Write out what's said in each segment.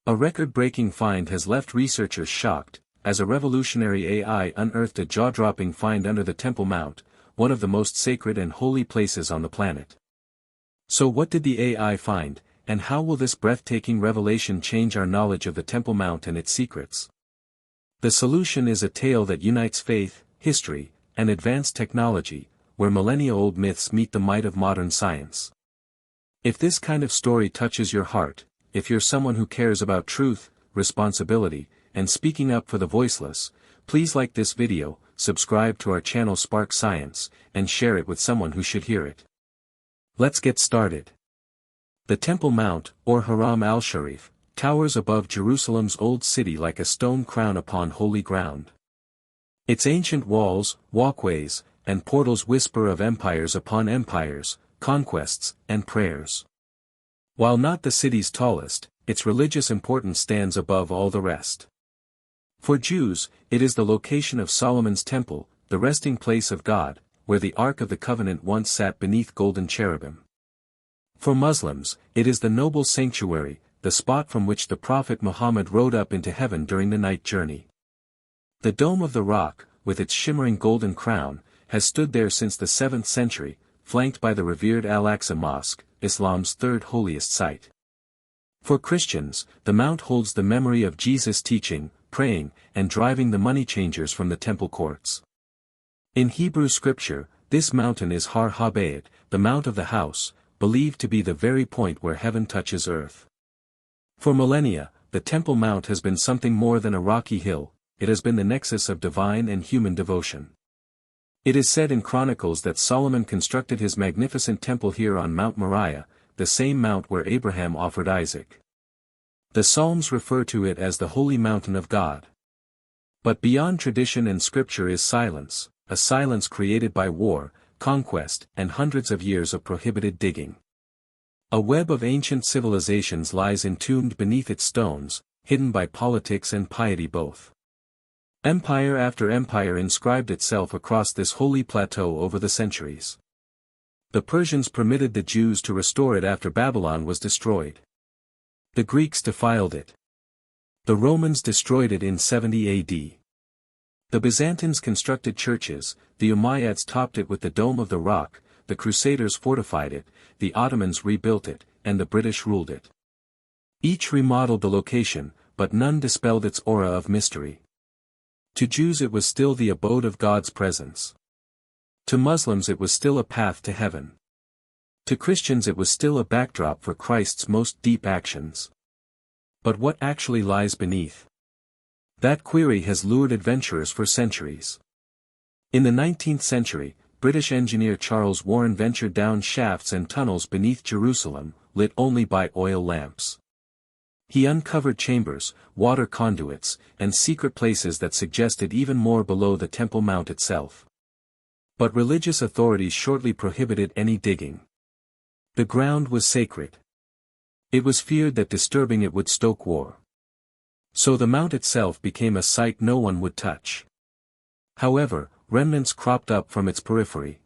A record-breaking find has left researchers shocked, as a revolutionary AI unearthed a jaw-dropping find under the Temple Mount, one of the most sacred and holy places on the planet. So what did the AI find, and how will this breathtaking revelation change our knowledge of the Temple Mount and its secrets? The solution is a tale that unites faith, history, and advanced technology, where millennia-old myths meet the might of modern science. If this kind of story touches your heart, if you're someone who cares about truth, responsibility, and speaking up for the voiceless, please like this video, subscribe to our channel Spark Science, and share it with someone who should hear it. Let's get started. The Temple Mount, or Haram al-Sharif, towers above Jerusalem's old city like a stone crown upon holy ground. Its ancient walls, walkways, and portals whisper of empires upon empires, conquests, and prayers. While not the city's tallest, its religious importance stands above all the rest. For Jews, it is the location of Solomon's temple, the resting place of God, where the Ark of the Covenant once sat beneath golden cherubim. For Muslims, it is the noble sanctuary, the spot from which the Prophet Muhammad rode up into heaven during the night journey. The Dome of the Rock, with its shimmering golden crown, has stood there since the 7th century, flanked by the revered Al-Aqsa Mosque, Islam's third holiest site. For Christians, the Mount holds the memory of Jesus teaching, praying, and driving the money changers from the temple courts. In Hebrew scripture, this mountain is Har Habayit, the Mount of the House, believed to be the very point where heaven touches earth. For millennia, the Temple Mount has been something more than a rocky hill, it has been the nexus of divine and human devotion. It is said in Chronicles that Solomon constructed his magnificent temple here on Mount Moriah, the same mount where Abraham offered Isaac. The Psalms refer to it as the holy mountain of God. But beyond tradition and scripture is silence, a silence created by war, conquest, and hundreds of years of prohibited digging. A web of ancient civilizations lies entombed beneath its stones, hidden by politics and piety both. Empire after empire inscribed itself across this holy plateau over the centuries. The Persians permitted the Jews to restore it after Babylon was destroyed. The Greeks defiled it. The Romans destroyed it in 70 AD. The Byzantines constructed churches, the Umayyads topped it with the Dome of the Rock, the Crusaders fortified it, the Ottomans rebuilt it, and the British ruled it. Each remodeled the location, but none dispelled its aura of mystery. To Jews it was still the abode of God's presence. To Muslims it was still a path to heaven. To Christians it was still a backdrop for Christ's most deep actions. But what actually lies beneath? That query has lured adventurers for centuries. In the 19th century, British engineer Charles Warren ventured down shafts and tunnels beneath Jerusalem, lit only by oil lamps. He uncovered chambers, water conduits, and secret places that suggested even more below the Temple Mount itself. But religious authorities shortly prohibited any digging. The ground was sacred. It was feared that disturbing it would stoke war. So the mount itself became a site no one would touch. However, remnants cropped up from its periphery.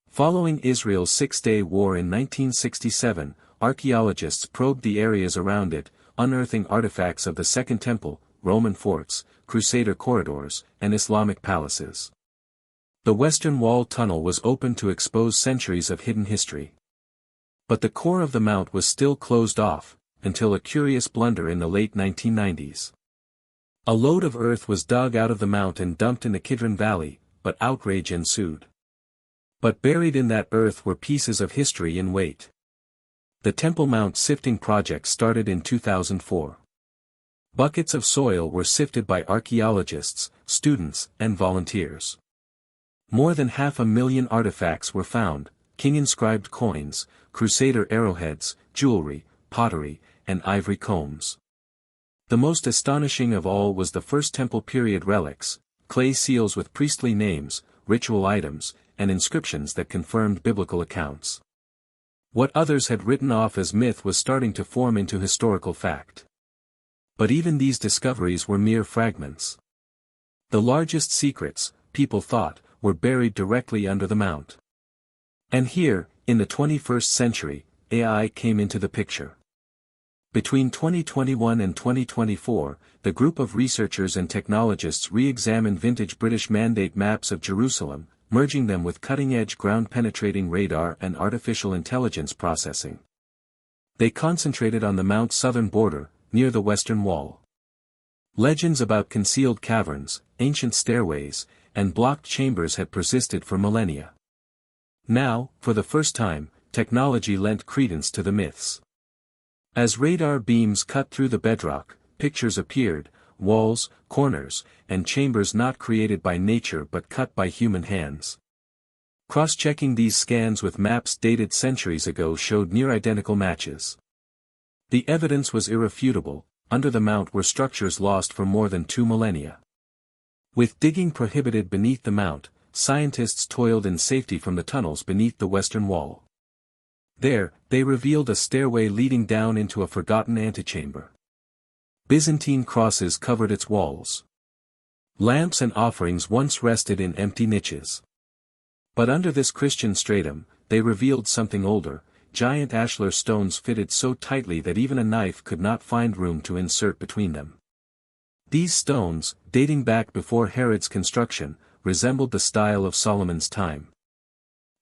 Following Israel's Six-Day War in 1967, archaeologists probed the areas around it, unearthing artifacts of the Second Temple, Roman forts, Crusader corridors, and Islamic palaces. The Western Wall tunnel was opened to expose centuries of hidden history. But the core of the mount was still closed off, until a curious blunder in the late 1990s. A load of earth was dug out of the mount and dumped in the Kidron Valley, but outrage ensued. But buried in that earth were pieces of history in weight. The Temple Mount sifting project started in 2004. Buckets of soil were sifted by archaeologists, students, and volunteers. More than 500,000 artifacts were found, king-inscribed coins, Crusader arrowheads, jewelry, pottery, and ivory combs. The most astonishing of all was the First Temple period relics, clay seals with priestly names, ritual items, and inscriptions that confirmed biblical accounts. What others had written off as myth was starting to form into historical fact. But even these discoveries were mere fragments. The largest secrets, people thought, were buried directly under the mount. And here, in the 21st century, AI came into the picture. Between 2021 and 2024, the group of researchers and technologists re-examined vintage British Mandate maps of Jerusalem, merging them with cutting-edge ground-penetrating radar and artificial intelligence processing. They concentrated on the Mount's southern border, near the Western Wall. Legends about concealed caverns, ancient stairways, and blocked chambers had persisted for millennia. Now, for the first time, technology lent credence to the myths. As radar beams cut through the bedrock, pictures appeared, walls, corners, and chambers not created by nature but cut by human hands. Cross-checking these scans with maps dated centuries ago showed near-identical matches. The evidence was irrefutable. Under the Mount were structures lost for more than 2 millennia. With digging prohibited beneath the Mount, scientists toiled in safety from the tunnels beneath the Western Wall. There, they revealed a stairway leading down into a forgotten antechamber. Byzantine crosses covered its walls. Lamps and offerings once rested in empty niches. But under this Christian stratum, they revealed something older. Giant ashlar stones fitted so tightly that even a knife could not find room to insert between them. These stones, dating back before Herod's construction, resembled the style of Solomon's time.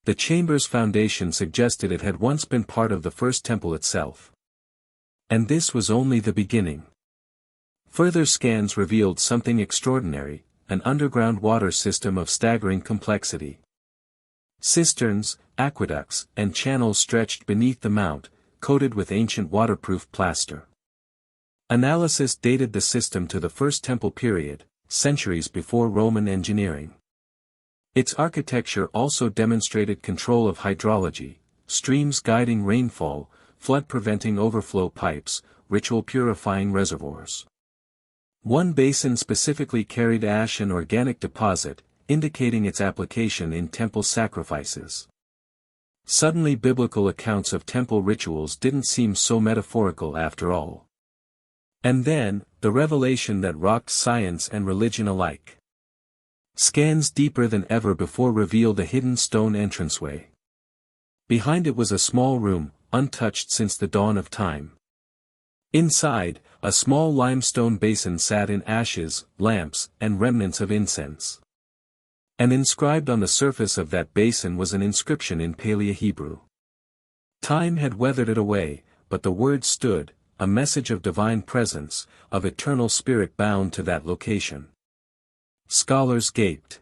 The chamber's foundation suggested it had once been part of the first temple itself. And this was only the beginning. Further scans revealed something extraordinary, an underground water system of staggering complexity. Cisterns, aqueducts, and channels stretched beneath the Mount, coated with ancient waterproof plaster. Analysis dated the system to the First Temple period, centuries before Roman engineering. Its architecture also demonstrated control of hydrology, streams guiding rainfall, flood-preventing overflow pipes, ritual-purifying reservoirs. One basin specifically carried ash and organic deposit, indicating its application in temple sacrifices. Suddenly biblical accounts of temple rituals didn't seem so metaphorical after all. And then, the revelation that rocked science and religion alike. Scans deeper than ever before revealed a hidden stone entranceway. Behind it was a small room, untouched since the dawn of time. Inside, a small limestone basin sat in ashes, lamps, and remnants of incense. And inscribed on the surface of that basin was an inscription in Paleo-Hebrew. Time had weathered it away, but the word stood, a message of divine presence, of eternal spirit bound to that location. Scholars gaped.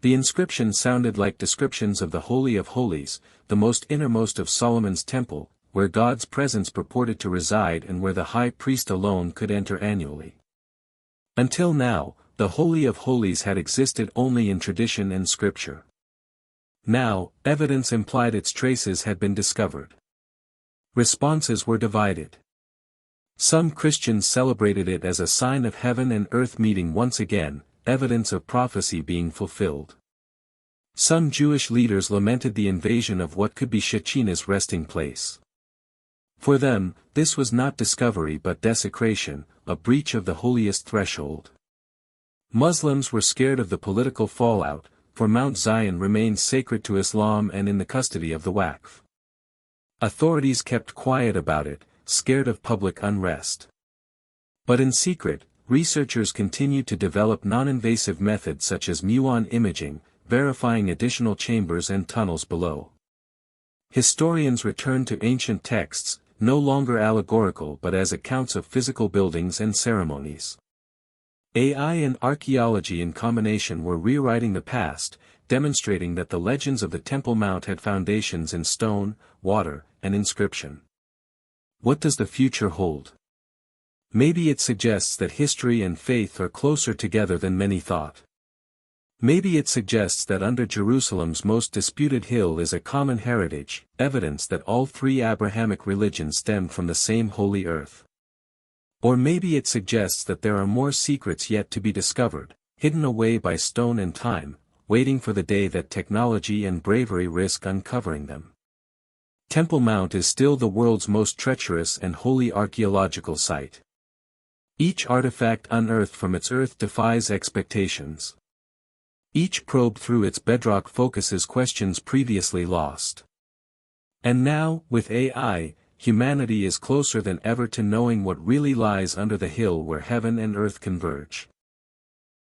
The inscription sounded like descriptions of the Holy of Holies, the most innermost of Solomon's temple, where God's presence purported to reside and where the high priest alone could enter annually. Until now, the Holy of Holies had existed only in tradition and scripture. Now, evidence implied its traces had been discovered. Responses were divided. Some Christians celebrated it as a sign of heaven and earth meeting once again, evidence of prophecy being fulfilled. Some Jewish leaders lamented the invasion of what could be Shechina's resting place. For them, this was not discovery but desecration, a breach of the holiest threshold. Muslims were scared of the political fallout, for Mount Zion remained sacred to Islam and in the custody of the Waqf. Authorities kept quiet about it, scared of public unrest. But in secret, researchers continued to develop non-invasive methods such as muon imaging, verifying additional chambers and tunnels below. Historians returned to ancient texts, no longer allegorical but as accounts of physical buildings and ceremonies. AI and archaeology in combination were rewriting the past, demonstrating that the legends of the Temple Mount had foundations in stone, water, and inscription. What does the future hold? Maybe it suggests that history and faith are closer together than many thought. Maybe it suggests that under Jerusalem's most disputed hill is a common heritage, evidence that all three Abrahamic religions stemmed from the same holy earth. Or maybe it suggests that there are more secrets yet to be discovered, hidden away by stone and time, waiting for the day that technology and bravery risk uncovering them. Temple Mount is still the world's most treacherous and holy archaeological site. Each artifact unearthed from its earth defies expectations. Each probe through its bedrock focuses questions previously lost. And now, with AI, humanity is closer than ever to knowing what really lies under the hill where heaven and earth converge.